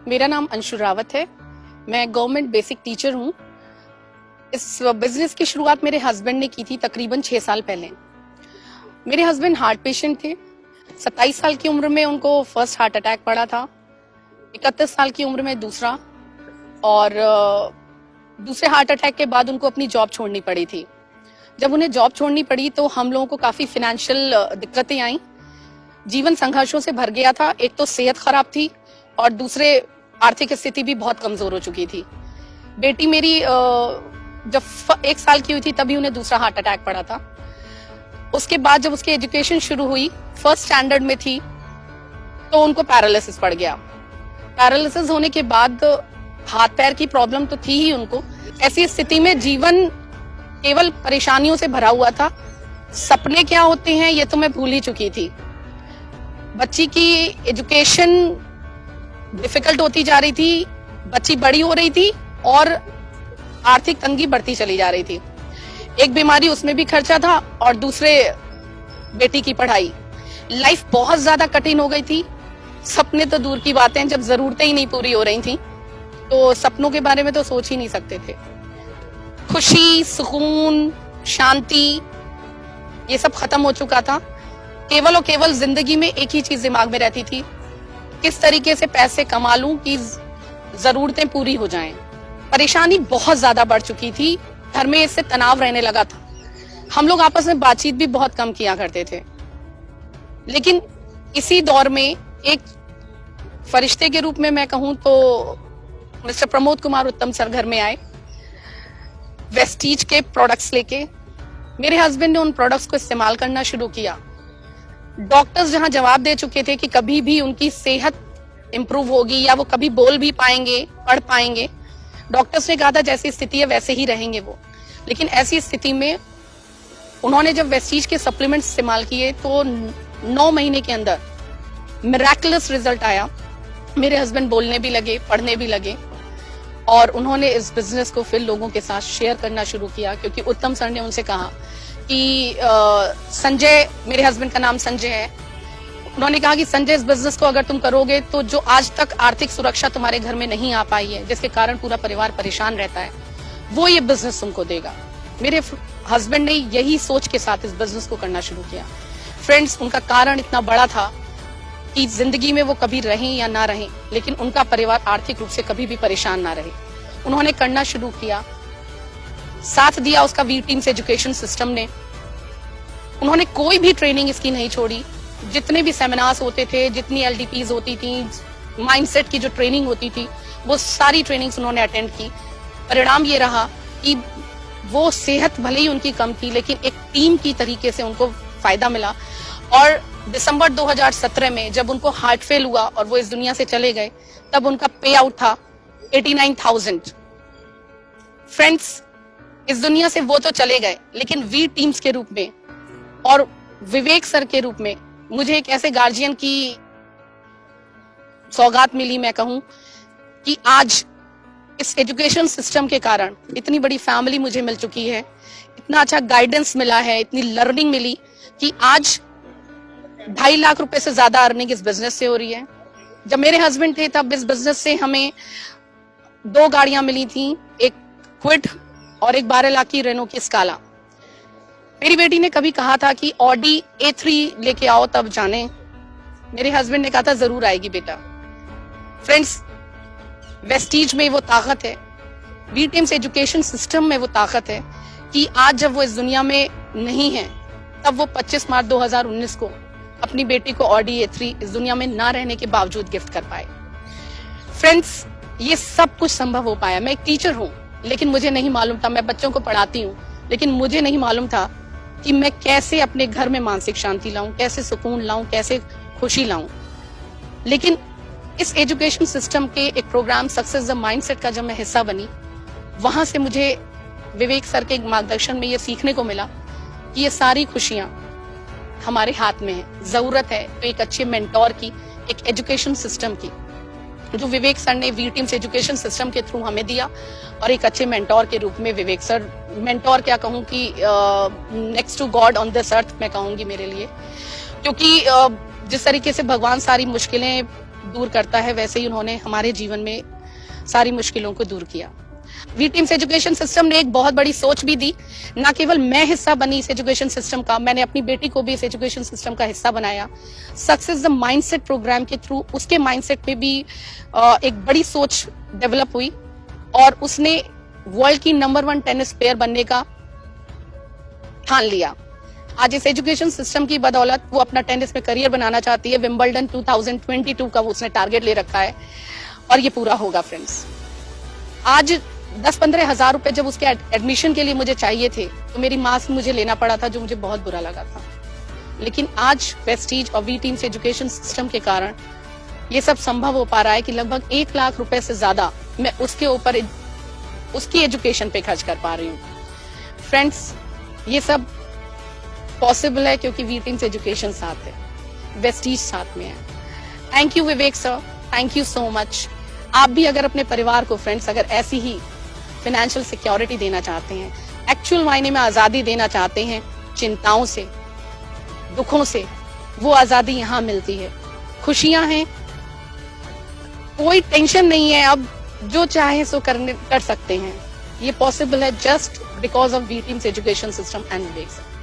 मेरा नाम अंशु रावत है। मैं गवर्नमेंट बेसिक टीचर हूँ। इस बिजनेस की शुरुआत मेरे हस्बैंड ने की थी तकरीबन 6 साल पहले। मेरे हस्बैंड हार्ट पेशेंट थे। 27 साल की उम्र में उनको फर्स्ट हार्ट अटैक पड़ा था, 31 साल की उम्र में दूसरा, और दूसरे हार्ट अटैक के बाद उनको अपनी जॉब छोड़नी पड़ी थी। जब उन्हें जॉब छोड़नी पड़ी तो हम लोगों को काफी फाइनेंशियल दिक्कतें आई। जीवन संघर्षों से भर गया था। एक तो सेहत खराब थी और दूसरे आर्थिक स्थिति भी बहुत कमजोर हो चुकी थी। बेटी मेरी जब 1 साल की हुई थी तभी उन्हें दूसरा हार्ट अटैक पड़ा था। उसके बाद जब उसकी एजुकेशन शुरू हुई, फर्स्ट स्टैंडर्ड में थी, तो उनको पैरालिसिस पड़ गया। पैरालिसिस होने के बाद हाथ पैर की प्रॉब्लम तो थी ही उनको। ऐसी स्थिति में जीवन केवल परेशानियों से भरा हुआ था। सपने क्या होते हैं ये तो मैं भूल ही चुकी थी। बच्ची की एजुकेशन डिफिकल्ट होती जा रही थी, बच्ची बड़ी हो रही थी और आर्थिक तंगी बढ़ती चली जा रही थी। एक बीमारी, उसमें भी खर्चा था, और दूसरे बेटी की पढ़ाई। लाइफ बहुत ज्यादा कठिन हो गई थी। सपने तो दूर की बातें, जब जरूरतें ही नहीं पूरी हो रही थी तो सपनों के बारे में तो सोच ही नहीं सकते थे। खुशी, सुकून, शांति, ये सब खत्म हो चुका था। केवल और केवल जिंदगी में एक ही चीज दिमाग में रहती थी, किस तरीके से पैसे कमा लूं कि जरूरतें पूरी हो जाएं। परेशानी बहुत ज्यादा बढ़ चुकी थी। घर में इससे तनाव रहने लगा था। हम लोग आपस में बातचीत भी बहुत कम किया करते थे। लेकिन इसी दौर में एक फरिश्ते के रूप में मैं कहूं तो मिस्टर प्रमोद कुमार उत्तम सर घर में आए, वेस्टीज के प्रोडक्ट्स लेके। मेरे हस्बैंड ने उन प्रोडक्ट्स को इस्तेमाल करना शुरू किया। डॉक्टर्स जहां जवाब दे चुके थे कि कभी भी उनकी सेहत इंप्रूव होगी या वो कभी बोल भी पाएंगे, पढ़ पाएंगे, डॉक्टर्स ने कहा था जैसी स्थिति है वैसे ही रहेंगे वो। लेकिन ऐसी स्थिति में उन्होंने जब वेस्टीज के सप्लीमेंट्स इस्तेमाल किए तो 9 महीने के अंदर मिरेकुलस रिजल्ट आया। मेरे हस्बैंड बोलने भी लगे, पढ़ने भी लगे, और उन्होंने इस बिजनेस को फिर लोगों के साथ शेयर करना शुरू किया। क्योंकि उत्तम सर ने उनसे कहा कि संजय, मेरे हस्बैंड का नाम संजय है, उन्होंने कहा कि संजय, इस बिजनेस को अगर तुम करोगे तो जो आज तक आर्थिक सुरक्षा तुम्हारे घर में नहीं आ पाई है, जिसके कारण पूरा परिवार परेशान रहता है, वो ये बिजनेस तुमको देगा। मेरे हस्बैंड ने यही सोच के साथ इस बिजनेस को करना शुरू किया। फ्रेंड्स, उनका कारण इतना बड़ा था कि जिंदगी में वो कभी रहें या ना रहें, लेकिन उनका परिवार आर्थिक रूप से कभी भी परेशान ना रहे। उन्होंने करना शुरू किया, साथ दिया उसका वी टीम्स एजुकेशन सिस्टम ने। उन्होंने कोई भी ट्रेनिंग इसकी नहीं छोड़ी। जितने भी सेमिनार्स होते थे, जितनी LDPs होती थी, माइंडसेट की जो ट्रेनिंग होती थी, वो सारी ट्रेनिंग्स उन्होंने अटेंड की। परिणाम ये रहा कि वो सेहत भले ही उनकी कम थी, लेकिन एक टीम की तरीके से उनको फायदा मिला। और दिसंबर 2017 में जब उनको हार्ट फेल हुआ और वो इस दुनिया से चले गए, तब उनका पे आउट था 89,000। फ्रेंड्स, इस दुनिया से वो तो चले गए, लेकिन वी टीम्स के रूप में और विवेक सर के रूप में मुझे एक ऐसे गार्जियन की सौगात मिली, मैं कहूं कि आज इस एजुकेशन सिस्टम के कारण इतनी बड़ी फैमिली मुझे मिल चुकी है, इतना अच्छा गाइडेंस मिला है, इतनी लर्निंग मिली कि आज 2.5 लाख रुपए से ज्यादा अर्निंग इस बिजनेस से हो रही है। जब मेरे हस्बैंड थे तब इस बिजनेस से हमें 2 गाड़ियां मिली थी, एक क्विड और एक 12 लाख की रेनो की स्काला। मेरी बेटी ने कभी कहा था कि ऑडी A3 लेके आओ तब जाने। मेरे हस्बैंड ने कहा था जरूर आएगी बेटा। फ्रेंड्स, वेस्टीज में वो ताकत है, वी टीम्स एजुकेशन सिस्टम में वो ताकत है कि आज जब वो इस दुनिया में नहीं है, तब वो 25 मार्च 2019 को अपनी बेटी को ऑडी A3 इस दुनिया में ना रहने के बावजूद गिफ्ट कर पाए। फ्रेंड्स, ये सब कुछ संभव हो पाया। मैं एक टीचर हूँ, लेकिन मुझे नहीं मालूम था, मैं बच्चों को पढ़ाती हूँ, लेकिन मुझे नहीं मालूम था कि मैं कैसे अपने घर में मानसिक शांति लाऊं, कैसे सुकून लाऊं, कैसे खुशी लाऊं। लेकिन इस एजुकेशन सिस्टम के एक प्रोग्राम सक्सेस द माइंडसेट का जब मैं हिस्सा बनी, वहां से मुझे विवेक सर के मार्गदर्शन में ये सीखने को मिला कि ये सारी खुशियां हमारे हाथ में है। जरूरत है तो एक अच्छे मेंटोर की, एक एजुकेशन सिस्टम की, जो विवेक सर ने वी टीम्स एजुकेशन सिस्टम के थ्रू हमें दिया। और एक अच्छे मेंटोर के रूप में विवेक सर, मेंटोर क्या कहूँ कि next to God on this earth मैं कहूँगी मेरे लिए। क्योंकि जिस तरीके से भगवान सारी मुश्किलें दूर करता है, वैसे ही उन्होंने हमारे जीवन में सारी मुश्किलों को दूर किया। वी टीम्स एजुकेशन सिस्टम ने एक बहुत बड़ी सोच भी दी। ना केवल मैं हिस्सा बनी इस एजुकेशन सिस्टम का, मैंने अपनी बेटी को भी इस एजुकेशन सिस्टम का हिस्सा बनाया। सक्सेस द माइंडसेट प्रोग्राम के थ्रू उसके माइंडसेट में भी एक बड़ी सोच डेवलप हुई और उसने वर्ल्ड की नंबर 1 टेनिस प्लेयर बनने का ठान लिया। आज इस एजुकेशन सिस्टम की बदौलत वो अपना टेनिस में करियर बनाना चाहती है। विंबलडन 2022 का वो उसने टारगेट ले रखा है और ये पूरा होगा फ्रेंड्स। आज 10-15 हजार रुपए जब उसके एडमिशन के लिए मुझे चाहिए थे तो मेरी माँ से मुझे लेना पड़ा था, जो मुझे बहुत बुरा लगा था। लेकिन आज वेस्टीज और वी टीम्स एजुकेशन सिस्टम के कारण ये सब संभव हो पा रहा है कि लगभग 1 लाख रुपए से ज्यादा मैं उसके ऊपर उसकी एजुकेशन पे खर्च कर पा रही हूँ। फ्रेंड्स, ये सब पॉसिबल है क्योंकि वी टीम्स एजुकेशन साथ है, वेस्टीज साथ में है। Thank you Vivek sir, thank you so much. आप भी अगर अपने परिवार को फ्रेंड्स अगर ऐसी ही फाइनेंशियल सिक्योरिटी देना चाहते हैं, एक्चुअल मायने में आजादी देना चाहते हैं चिंताओं से, दुखों से, वो आजादी यहाँ मिलती है। खुशियां हैं, कोई टेंशन नहीं है, अब जो चाहे सो कर सकते हैं। ये पॉसिबल है just because of V Teams education system and Vivek sir.